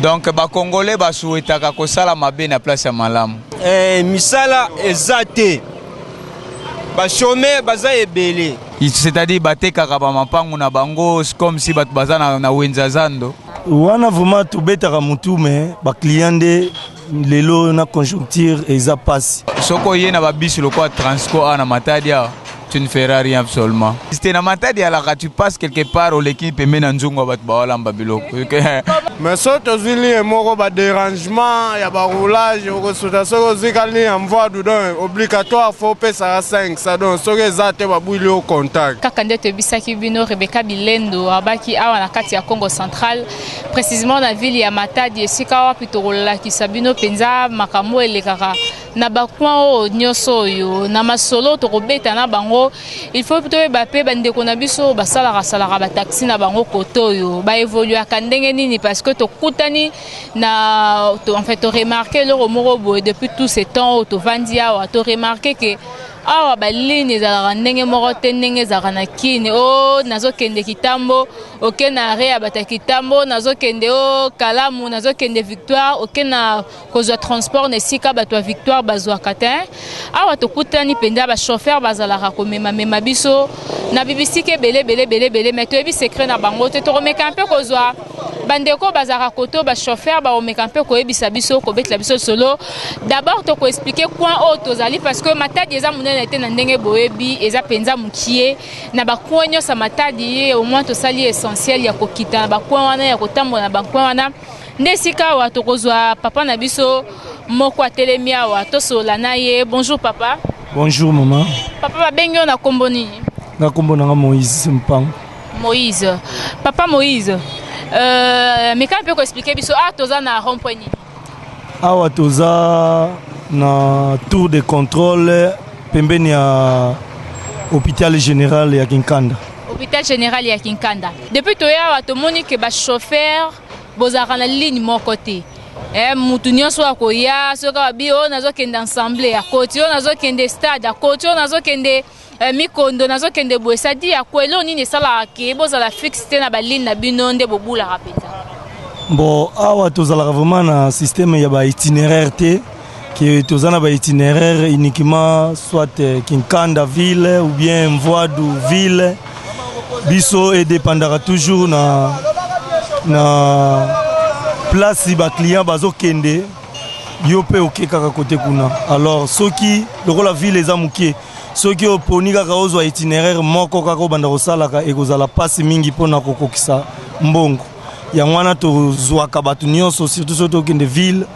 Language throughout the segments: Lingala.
Donc ba Congolais ba souhaitaka ko sala mabe na place ya malamu. Misala ezate. Ba chômé baza ebele. C'est-à-dire batekaka ba mapangu na bango comme si bat baza na wenza zando. Wana vraiment tubetaka mutu me ba client de lelo na conjoncture eza passe. Soko yena ba bisi lokwa Transco na Matadia. Tu ne feras rien absolument. Si tu es dans Matadi, alors tu passes quelque part où l'équipe est menée en Zungo, mais ça, tu as un dérangement, il y a un roulage, il y a un voie obligatoire, il faut payer ça à 5. Ça donne ce que tu as au contact. Kakande Tebisaki Bino, Rebecca Bilendo, Abaki Awa na kati ya Congo central, précisément dans la ville ya Matadi, Sikawa Pitorola, qui Sabino Penza, Makamo et Lekara. Na bakwa nyoso yo na masolo to kobeta na bango il faut plutôt bape bande kona biso basala rasala ba taxi na bango koto yo ba évoluer ka ndenge nini parce que to kutani na en fait to remarquer le morobo depuis tout ce temps to vandia to remarquer que awa baline ezalaka ndenge moko te ndenge ezalaka na kini o nazokende kitambo oke na rea bata kitambo nazokende o kalamu nazokende victoire oke na kozwa transport na sika bato victoire bazwaka te awa tokutani penda ba chauffeur bazalaka komema mema biso na BBC ke bele mais toyebi secret na bango te toromeka mpe kozwa bandeko bazaka koto ba chauffeur ba omeka mpe koyebisa biso kobetla biso solo d'abord to ko expliquer point o tozali parce que Matadi eza munene te na ndenge boyebi eza penza mukie na bakwa nyosa Matadi au moins to sali essentiel ya kokita na bakwa wana ya kotambola na bakwa wana ndesika wa tokozwa papa na biso moko atelemia wa tosola na ye. Bonjour papa. Bonjour maman. Papa babengi na komboni na kombona nga Moïse Mpango. Moïse. Papa Moïse. Mais quand on peut expliquer biso toza na rond-point ni awa toza na tour de contrôle pembeni ya hôpital général ya Kinkanda. Hôpital général ya Kinkanda. Depuis toya to moni que ba chauffeur bozaka na ligne mon côté. Mutu nyonso akoya soka bio nazokende ensemble ya côté nazokende stade ya côté nazokende mikondo nazokende boye sadi ya kwelo nini sala ke bozala fixité na baline na bino nde bobula rapeta. Bon awa tozala vraiment na système ya ba itinéraire te que tozana ba itinéraire uniquement soit Kinkanda ville ou bien Mvoadu ville biso et dépendra toujours na place ba client bazokende yo pe okeka côté kuna. Alors soki lokola ville ezamukie ceux qui ont poni kaka ozwa itinéraire moko kaka banda kosalaka ekozala passe mingi pona kokokisa mbongo ya mwana tozwaka bato nyonso surtout soto okende ville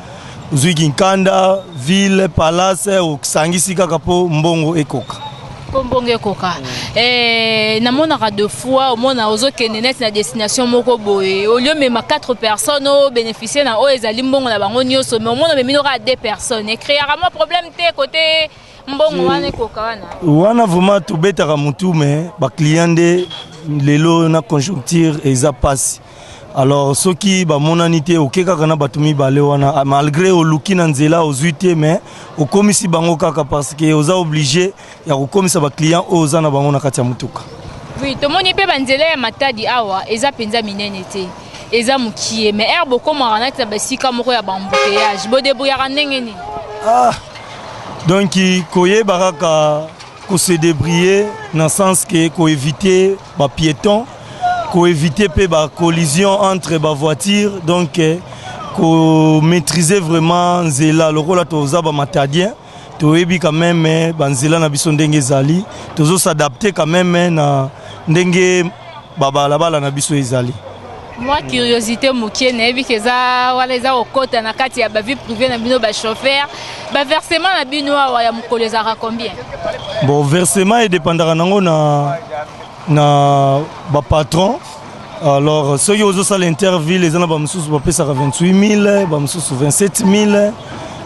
ozwi Kinkanda ville palace okisangisi kaka po mbongo ekoka mbongo ekoka namonaka deux fois omona ozokende net na destination moko boye au lieu même 4 personnes au bénéficier na o ezali mbongo na bango nyonso mais omona même à 2 personnes et créera un problème te côté mbongo wana ekoka wana vraiment tubetaka mutu mais ba client de lelo na conjoncture eza passe. Alors ceux qui ba monanité okeka kana batumi bale wana malgré oluki na nzela ozuite mais okomisi bango kaka parce que oza obligé ya kokomisa ba client oza na bango na kati ya mutuka. Oui, to moni pe banzela ya Matadi awa eza penza minene te. Eza mukie mais herbe komara na ta basika moko ya bambouteillage. Bo débrouillard ndenge ni. Donc koye baraka ko se débrouiller dans sens que ko éviter ba piéton, ko éviter pe ba collision entre ba voiture donc ko maîtriser vraiment nzela lokola toza ba matadien to ebi quand même banzela na biso ndenge ezali tozo s'adapter quand même na ndenge balabala na biso ezali. Moi curiosité mukie na ebi keza wala eza okota na kati ya ba vie privée na bino ba chauffeur ba versement na bino wa ya mukolezaka combien? Bon versement et dépendra nango na ba patron. Alors ceux qui osent ça l'interville les ana ba mususu ba pesa 28000 ba mususu 27000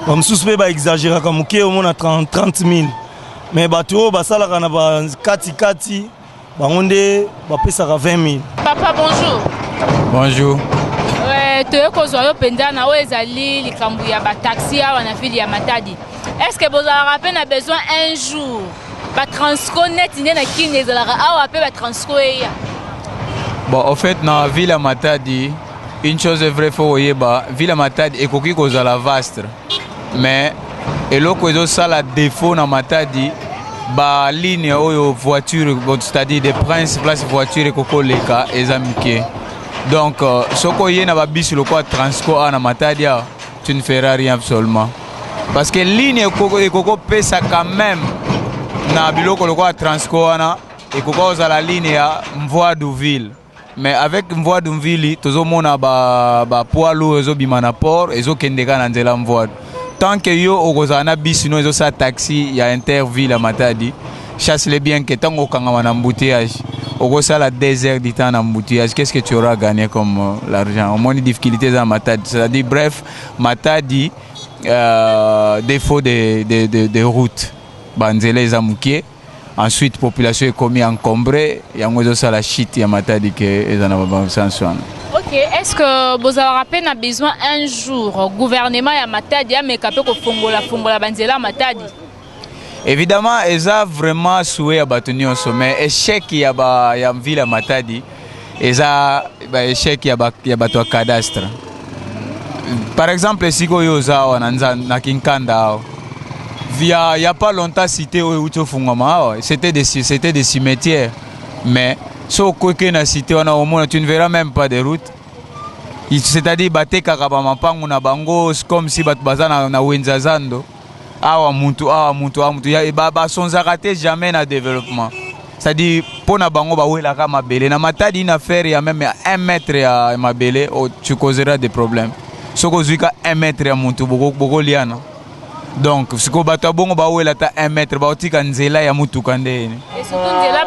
ba mususu pe ba exagérer ka mukie au moins 30000 mais ba to ba sala kana ba kati ba onde ba pesa 20000. Papa bonjour. Bonjour. Tu es kozwa penda na ezali likambu ya ba taxi awa na ville ya Matadi. Est-ce que vous avez besoin un jour ba Transco net na kine ezalaka awa pe ba Transco ya? Bon, en fait, dans la ville à Matadi, une chose est vraie, faut yeba ville Matadi ekoki kozala vaste, mais eloko ezosala défaut na Matadi ba ligne oyo voiture, c'est-à-dire des princes place voiture ekoko leka ezamike. Donc soko ye na ba bis loko Transco na Matadi, tu ne feras rien absolument, parce que ligne ekoko pesa quand même na biloko loko Transco na ekoko ozala ligne ya Mvoa Douville. Mais avec Mvoa Douville, tozo mona ba poids lourd ezo bimana port ezo kendeka na nzela Mvoa. Tant que yo okozana bis no ezo sa taxi ya Interville à Matadi, chasse les biens que tant okanga na embouteillage, okosa la 2 heures du temps en embouteillage, qu'est-ce que tu auras gagné comme l'argent? Au moins des difficultés à Matadi. C'est-à-dire bref, Matadi défaut de route. Banzela ezamouké. Ensuite, population est commis encombrée. Il y a la chute à Matadi qui est dans la sanction. Ok, est-ce que vous avez besoin un jour gouvernement à Matadi à Mekapé ko fongola banzela Matadi? Évidemment, ils ont vraiment souhaité à bâtonner au sommet. Échec il y a ville à Matadi. Ils ont échec il y a bateau cadastre. Par exemple, si vous avez na Kinkanda. Il n'y a pas longtemps cité c'était des cimetières, mais si on cité tu ne verras même pas de route. C'est-à-dire que comme si na wenzazando awa muntu sans arrêter jamais na développement. C'est-à-dire pour na bango bawela ka mabele na Matadi une affaire ya même 1 mètre ya mabele, tu causeras des problèmes. Soko zuika 1 mètre ya muntu boko liana. Donc, si vous avez 1 mètre, vous avez un nzela ya mutuka ndeni. Et surtout nzela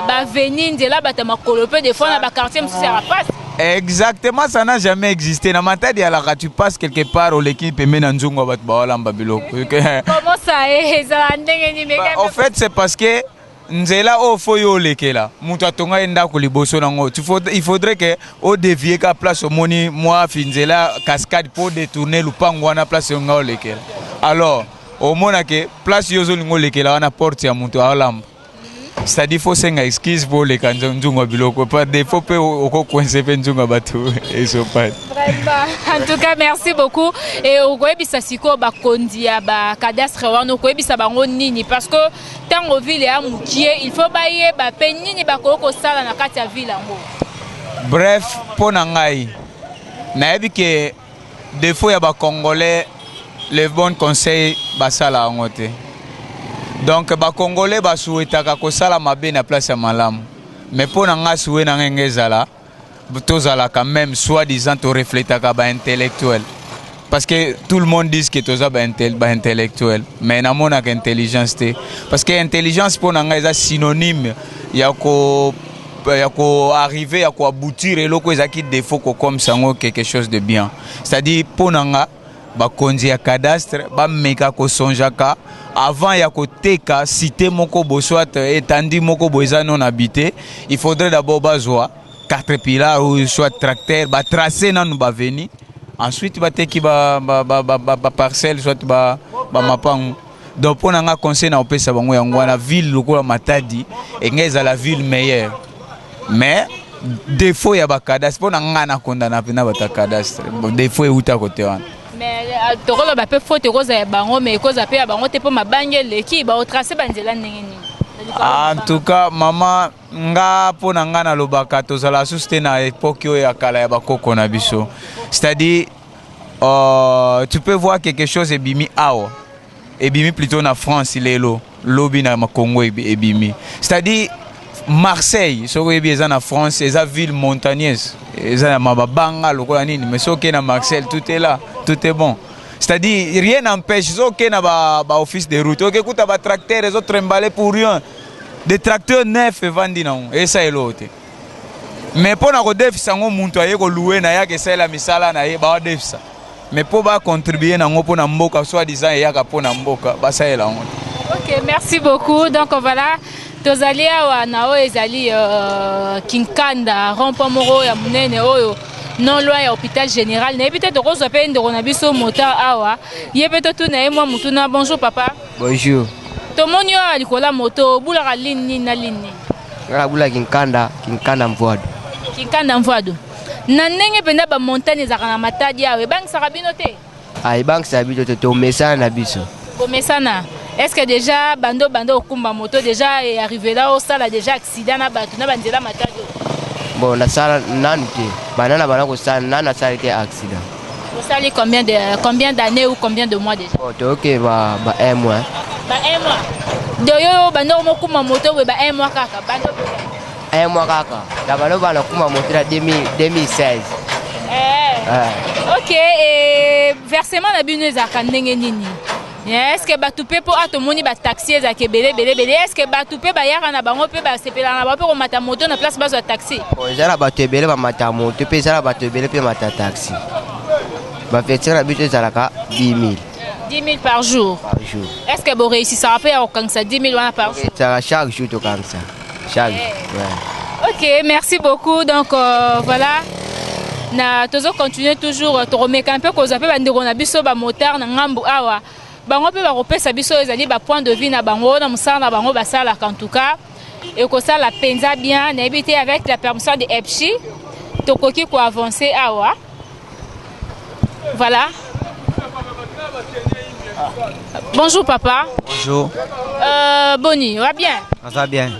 ba venir nzela ba tamakolope des fois na ba quartier monsieur Serapas. Exactement, ça n'a jamais existé. Na Matadi alors tu passes quelque part au l'équipe et mena nzungu ba bawala mbabiloko. Comment ça est ça ndenge ni meka? En fait, c'est parce que nzela o foyo lekela. Mutu atonga enda ko liboso nango. Il faudrait que au dévier ka place au moni moi finzela cascade pour détourner lupango na place ngo lekela. Alors, au moins que place yozo lingo lekela na porte ya mutu alamb. C'est-à-dire faut senga excuse pour les kanzo nzunga biloko pas des faut pe oko coincer pe nzunga batu et so pas. Vraiment. En tout cas, merci beaucoup et okoyebisa siko ba kondia ba cadastre wana okoyebisa bango nini parce que tango ville ya mukie il faut baye ba pe nini ba koko sala na kati ya ville ngo. Bref, pona ngai nayebi ke défaut ya ba congolais les bons conseils basala ngote. Donc ba congolais ba souhaitaka ko sala mabe na place ya malamu. Mais pour nga souhait na ngezala tozala quand même soi-disant to reflétaka ba intellectuel. Parce que tout le monde dit que toza ba intellectuel, mais na mona ka intelligence te. Parce que intelligence pour nga est synonyme ya ko arriver ya ko aboutir et loko ezaki défaut ko comme sango quelque chose de bien. C'est-à-dire pour nga ba konzi ya cadastre ba meka ko sonjaka avant ya ko teka cité moko bo soit étendue moko bo eza non habité, il faudrait d'abord bazwa 4 piliers ou soit tracteur ba tracer nanu ba veni, ensuite ba teki ba parcelle soit ba mapango. Donc pour nga conseil na opesa bango yango na ville lokola Matadi et ngeza la ville meilleure. Mais défaut ya ba cadastre pour nga na condamna na ba cadastre défaut e uta côté wana. Mais tokolo ba pe faute ko za bango mais ko za pe ya bango te po mabangele ki ba tracer banzela ndenge nini. En tout cas maman nga pona nga na lobaka tozala susté na époque ya kala ya bakoko na biso. C'est-à-dire tu peux voir quelque chose ebimi awa. Ebimi plutôt na France lelo, lobi na Congo ebimi. C'est-à-dire Marseille, so que bien en France, c'est une ville montagneuse. C'est un mabanga lokola nini, mais so que na Marseille tout est là, tout est bon. C'est-à-dire rien n'empêche so que na ba office de route, OK écoute ba tracteur les autres emballés pour rien. Des tracteurs neufs vendus non, et ça est l'autre. Mais pour na ko def sango muntu aye ko louer na ya ke sala misala na ye ba def ça. Mais pour ba contribuer na ngo na mboka soit disant ya ka pona mboka, ba ça est là. OK, merci beaucoup. Donc voilà tozali awa na o ezali Kinkanda rond-point moro ya munene oyo non loin ya hôpital général na peut-être ko pe ndeko na biso moteur awa ye peut-être tout na moi mutuna. Bonjour papa. Bonjour. To monyo alikola moto bula ka lini na lini ngala bula Kinkanda Mvoado. Kinkanda Mvoado. na ndenge penda ba montagne ezaka na matadi awe bang sarabino te ai bank sabito to mesana na biso bo mesana est-ce que déjà bando okumba moto déjà est arrivé là au sala déjà accident na bato na banzela matadi bon na sala nanu te banana bana ko sala nana sala ke accident vous savez combien d'années ou combien de mois déjà bon OK ba 1 mois ba 1 mois de yo bando okumba moto we ba 1 mois kaka bando 1 mois kaka la bano bana kuma moto la 2016 OK et versement na bino ezaka ndenge nini est-ce que batupe po atomoni ba taxi ezaka belé est-ce que batupe ba yaka na bango pe ba sepela na ba pe ko mata moto na place bazo taxi bon ezala bato belé ba mata moto pe ezala bato belé pe mata taxi ba fetira bito ezala ka 10 000 par jour est-ce que vous réussissez à faire comme ça 10 000 par jour ça chaque jour to comme ça chaque ouais. OK merci beaucoup donc voilà na tozo continuer toujours to remettre un peu cause pe bandeko na biso ba motard na ngambu awa bango pe ba kopesa biso ezali ba point de vue na bango na musala na bango basala en tout cas et que ça la penza bien na éviter avec la permission de EPSHI to koki ko avancer awa voilà. Bonjour papa. Bonjour. Boni, va bien? Ça va bien.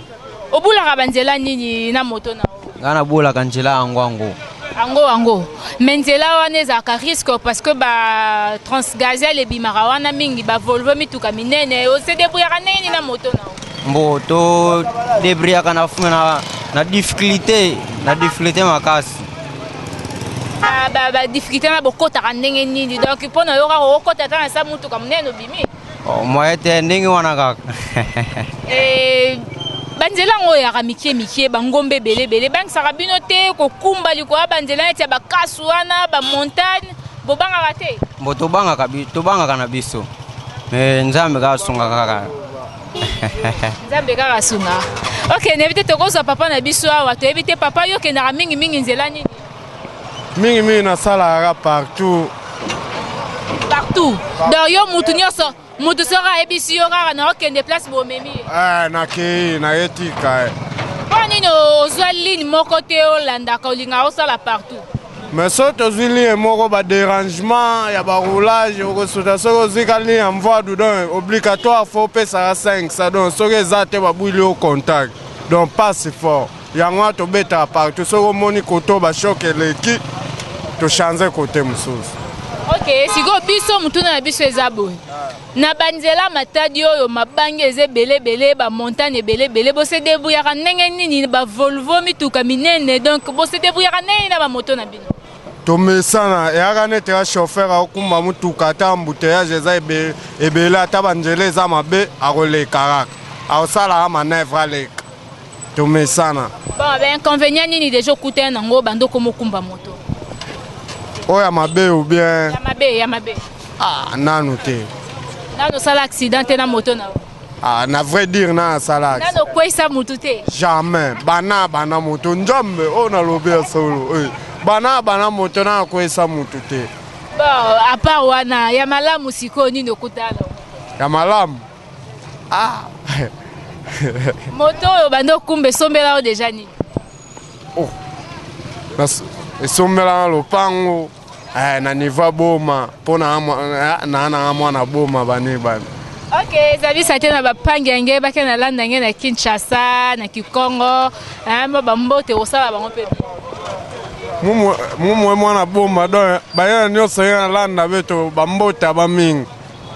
Au bout la banzela nini na moto na. Ngana bola kanjela ango. Ango. Menzela wana ezaka risque parce que ba transgazel et bimara wana mingi ba Volvo mituka minene o se débrouillera nini na moto na. Mbo to débrouiller kana funa na difficulté makasi. Ba difficulté na bokota ndenge nini donc pona yo ka okota ta na sa mutuka minene obimi. Oh moye te ndenge wana kaka. Banzela ngo ya mikie bangombe belé bang sarabino te ko kumba liko banzela eti ba kasu wana ba montagne bobanga rate mbo to banga kana biso nzambe ka sunga kaka nzambe ka sunga. OK nevite to ko papa na biso awa to evite papa yo ke na mingi nzela nini mingi na sala partout donc yo mutu nyoso mutu sera ebisi yo kaka na okende place bomemi na etika poni no zwa ligne moko te olanda ka olinga osala partout mais so tozwi ligne moko ba dérangement ya ba roulage okosota soko zika ligne en voie dedans obligatoire faut pesa 5 ça donc soko ezate ba bwili au contact donc passe fort yango to beta partout soko moni koto ba choc eleki to changer côté mususu. OK siko biso mutuna na biso ezabo na banzela matadi oyo mabangi eze belé ba montagne belé bo se débrouillera ndenge nini ba Volvo mituka minene donc bo se débrouillera nini na ba moto na bino to mesana yaka nete ya chauffeur akumba mutuka ta embouteillage eza ebele ata banzela eza mabe akoleka kaka aosala manœuvre aleka to mesana bon ben inconvénient nini déjà okuta nango bando komokumba moto oya mabe ou bien ya mabe nanu te nano sala accident te na moto na na vrai dire na sala nano kwesa mutu te jamais bana moto njombe na lobe solo bana moto na kwesa mutu te bon à part wana ya malamu siko nini okutana ya malamu moto oyo bando kumbe sombela o déjà nini esombela na lopango na niveau boma pona na mwana boma bani. OK zabi sate na bapangi yange bake na landa yange na Kinshasa na Kikongo ba mbote osala bango pe mumu mwana boma do bayana nyonso na landa beto ba mbote ba mingi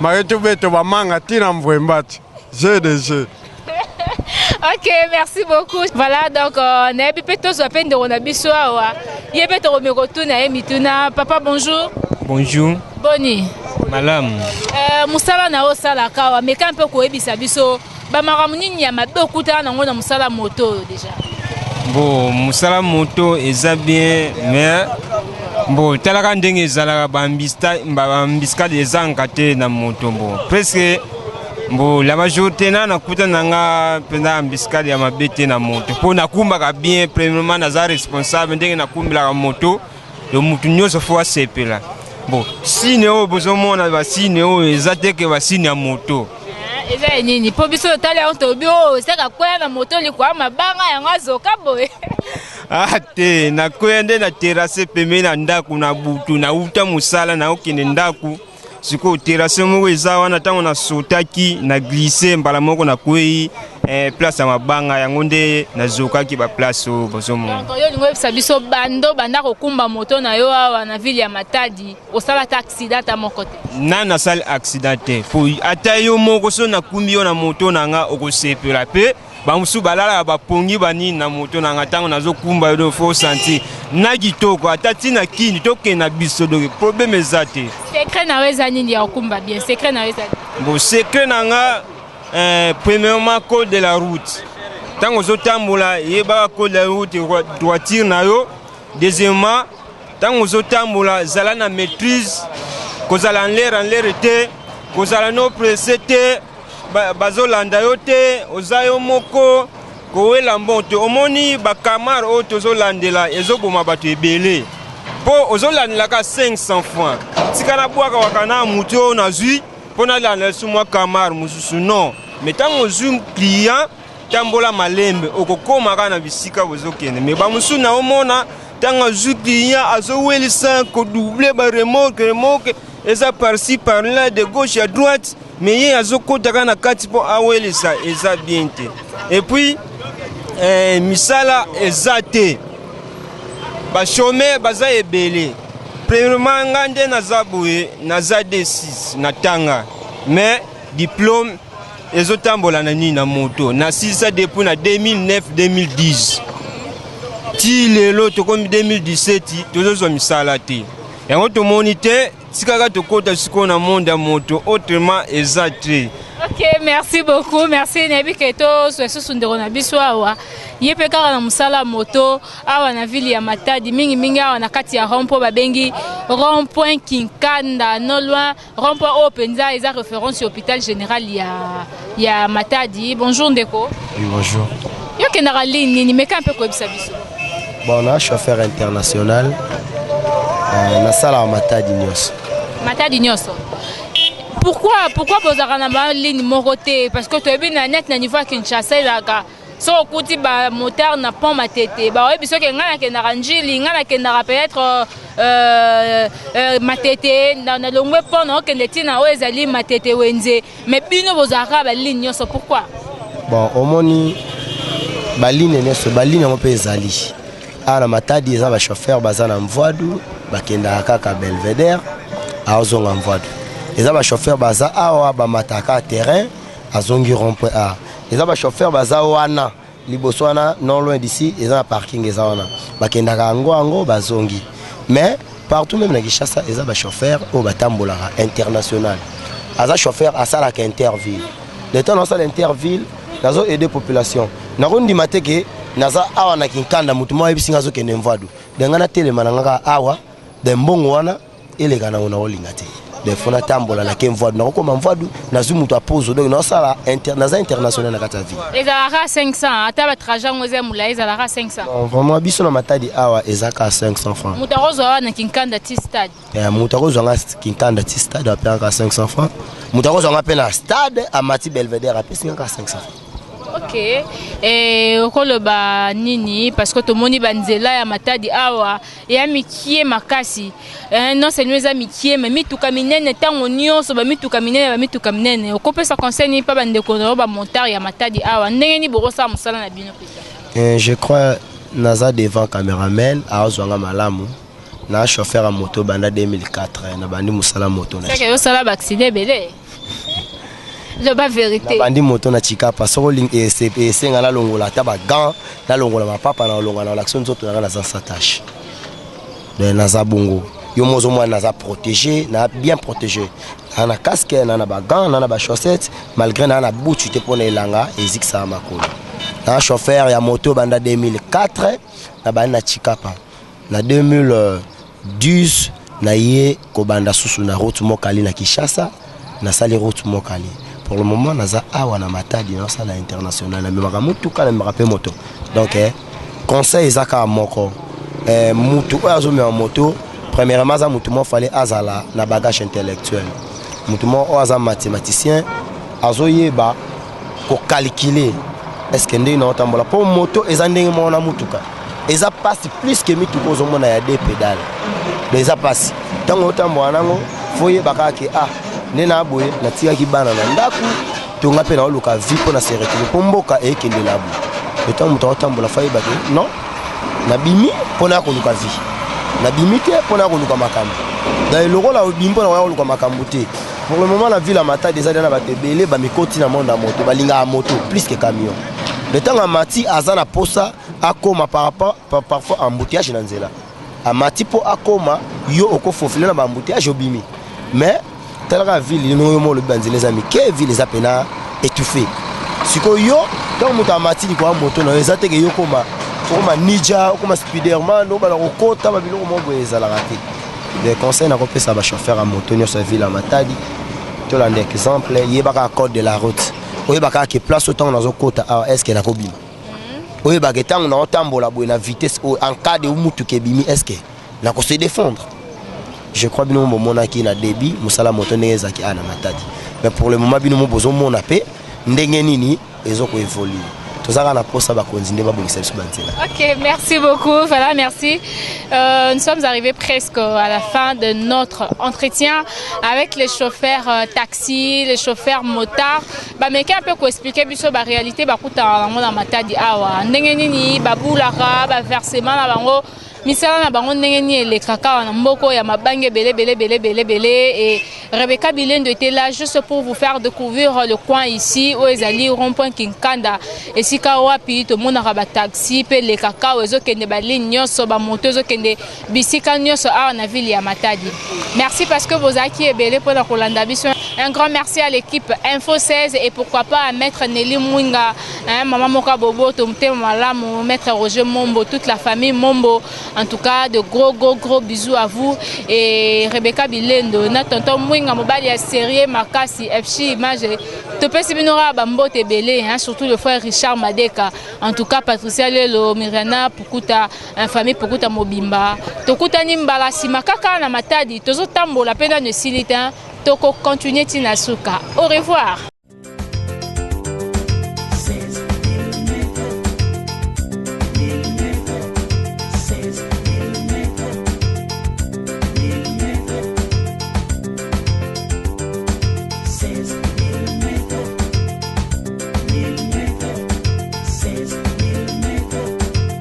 mareto beto ba manga tina mvwembati GDG. OK merci beaucoup voilà donc on a pu tous appel de on a biso awa yebe to me retourna mituna papa bonjour boni malamu musala na osala kawa mais quand peu ko ebisa biso ba maramu nini ya mabe okuta na ngona musala moto déjà bon musala moto eza bien mais bon talaka ndenge ezalaka bambiska des encadrés na moto bon presque bon la majorité na kuta nanga penda ambiskade ya mabete na moto po nakumbaka bien premièrement naza responsable ndenge nakumbela moto le mutu nyonso fo asepela bon sine o bozomona ba sine o ezateke ba sine ya moto eza nini po biso tali on to bio seka kwa na moto li kwa mabanga ya ngazo kaboye Ate na kwende na terrasse pembeni na ndaku na butu na uta musala na okende ndaku siko terrasse moko eza wana tango na sotaki na glisse mbala moko na kwei place ya mabanga yango nde nazokaki ba place oyo bozomona. Donc yo lingo yebisa biso banda kokumba moto na yo awa na ville ya Matadi osala ta accident ta moko te. Nana sali accident te po ata yo moko so na kumbi yo na moto na nga okosepela pe bamusu balala bapongi bani na moto na nga tango nazokumba yo fo senti na kitoko ata tina kini toke na biso do problème ezate. Secret na weza nini ya okumba bien secret na weza. Bon secret na nga premièrement code de la route. Tango zo tambola yeba code de la route droiture na yo. Deuxièmement tango zo tambola zala na maîtrise kozala en l'air te kozala no pressé te bazolanda yo te ozayo moko kowela mbonte omoni bakamar oyo tozolandela ezoboma bato ebele mpo ozolandelaka 500 francs tika na bwaka wakana mutu oyo nazwi mpo nalandela so mwa kamar mosusu non me ntango ozwi client tambola malembe okokomaka na bisika bozokende me bamosusu na omona ntango azwi client azowelisa kodouble baremorke eza par-ci par-là de gauche à droite mais ye azokotaka na kati mpo awelisa eza bien te et puis misala eza te bachômeur baza ebele premièrement nga nde naza boye naza D6 na tanga mais diplôme ezotambola na nini na moto nasilisa depuis na 2009-2010 ti lelo tokomi 2017 tozozwa misala te yango tomoni te tikaka tokota sikoyo na monde ya moto autrement eza te. Ok, merci beaucoup. Merci Nebi Keto, Suesu Ndero na biso awa. Yepe kaka na musala moto awa na ville ya Matadi mingi awa na kati ya rond-point babengi rond-point Kinkanda no loin rond-point Openza eza référence hôpital général ya Matadi. Bonjour Ndeko. Oui, bonjour. Yo kendaka lini ni meka un peu ko bisa biso. Bon, on a chauffeur international. Na sala Matadi nyos. Matadi nyoso. Pourquoi bozaka na ba ligne moroté parce que tu es na net na niveau Kinshasa laka so okuti ba moteur na pont Matete ba biso ke ngana ke na ranjili ngana ke na peut-être Matete na longwe pont na ke netina o ezali Matete wenze mais bino bozaka ba ligne nyoso pourquoi bon omoni ba ligne nyoso ba ligne mo pe ezali ana Matadi eza ba chauffeur bazana mvoadu bakenda kaka Belvedere azonga mvoadu eza ba chauffeur baza awa ba mataka terrain azongi rond-point A eza ba chauffeur baza wana liboso wana non loin d'ici eza na parking eza wana bakendaka ngo bazongi mais partout même na Kinshasa eza ba chauffeur o batambolaka international aza chauffeur asalaka interville le temps na interville nazo aider population nakondi mateke naza awa na Kinkanda mutu mo ebisinga zo kende mvadu dengana telema nanga awa de mbongo wana eleka na ona olinga te de fona tambola na kemvoadu na kokoma mvoadu na zumutu apozo donc na sala naza international na kata vie ezalaka 500 ata ba trajet ngoze mula ezalaka 500 vraiment biso na Matadi awa ezaka 500 francs mutarozo awa na Kinkanda ti stade mutarozo nga Kinkanda ti stade apeka 500 francs mutarozo nga pe na stade amati Belvedere apesi nga 500 francs. Ok, okoloba nini parce que tomoni banzela ya Matadi awa ya mikie makasi non c'est nous mikie mais mituka minene tango nyonso ba mituka minene okopesa conseil ni pa bandeko na ba montar ya Matadi awa ndenge ni borosa musala na bino pesa. Je crois naza devant cameraman azwanga malamu na chauffeur à moto banda 2004 na bandi musala moto na. C'est que yo sala ba accident belé. Je ba vérité. Bandi moto na chikapa soko ling ECP senga la longola ta ba gant la longola ma papa na longola na l'action nzoto na za sa tâche. De naza bongo. Yo mozo moi naza protégé, na bien protégé. Na casque na ba gant na ba chaussettes malgré na boutu te pona elanga eziksa makolo. Na chauffeur ya moto banda 2004 na bandi na chikapa. Na 2010 na ye ko banda susu na route mokali na Kinshasa na sali route mokali. Pour le moment, naza awa na Matadi na sala international na memaka mutuka na memaka pe moto. Donc conseil ezaka moko mutu azo me moto premièrement za mutu mo fallait azala na bagage intellectuel. Mutu mo aza mathématicien azo yeba ko calculer est-ce que ndé na tambola pour moto ezandenge mo na mutuka eza passe plus que mituka ozomona ya deux pédales donc eza passe ntango otambola nango foyeba kaka ke nde na boye natikaki bana na ndako tonga mpe naoluka vi mpo na se retrouve mpo mboka eyekendela boye ntango moto aotambola foyeba ke non nabimi mpo na koluka vi nabimi te mpo na koluka makambo donc lokola obimi mpo na koya koluka makambo te. Pour le moment, la ville à Matadi déjà dans la télé, bah mes côtés dans monde à moto, bah linga à moto plus que camion. Le temps à Mati, Azana posa, Akoma par rapport parfois embouteillage dans zela. À Mati pour Akoma, yo oko fofile na embouteillage obimi. Mais telle la ville, il nous le banzi les amis, quelle ville les apena étouffé. Si ko yo, tant muta Mati ni quoi moto na ezate ke yo koma ninja, koma Spiderman, no bala okota ba bilo mo boeza la raté. Le conseil n'a pas ça va chauffeur à moto sur sa ville à Matadi. Tu as un exemple, il y a un code de la route. Il y a un place autant dans un côté est-ce qu'il y a un problème. Il y a un tambour la vitesse en cas de mutu qui bimi est-ce que la se défendre. Je crois que nous mon qui na débit musala moto neza ki ana Matadi. Mais pour le moment bino mo bozo mon apé ndenge nini ezoko évoluer. Ok, merci beaucoup. Voilà, merci. Nous sommes arrivés presque à la fin de notre entretien avec les chauffeurs taxi, les chauffeurs motards. Mais qui un peu expliquer la réalité dans Matadi awa. Ndengeni babulara, versement la bango. Misala na bango ndenge ni elekaka na mboko ya mabange belé et Rebecca Bilendo était là juste pour vous faire découvrir le coin ici où ezali rond-point Kinkanda et sika wapi to mona ba taxi pe le kakao ezokende ba ligne nyonso ba moto ezokende bisika nyonso a na ville ya Matadi. Merci parce que vous aki ebele pour la Kolanda biso. Un grand merci à l'équipe Info 16 et pourquoi pas à maître Nelly Mwinga, maman Moka Bobo, Tomte Malamu, maître Roger Mombo, toute la famille Mombo. En tout cas, de gros bisous à vous et Rebecca Bilendo, na tonton Mwinga Mobali a sérieux Makasi FC Image. Topé Sibinora Bambo Tebele, surtout le frère Richard Madeka. En tout cas, Patricia Lelo, Mirana Pukuta, famille Pukuta Mobimba. Tokuta Nimbala Simakaka na Matadi, Tozo Tambo la peine de silita. Toko continuer Tinasuka. Au revoir.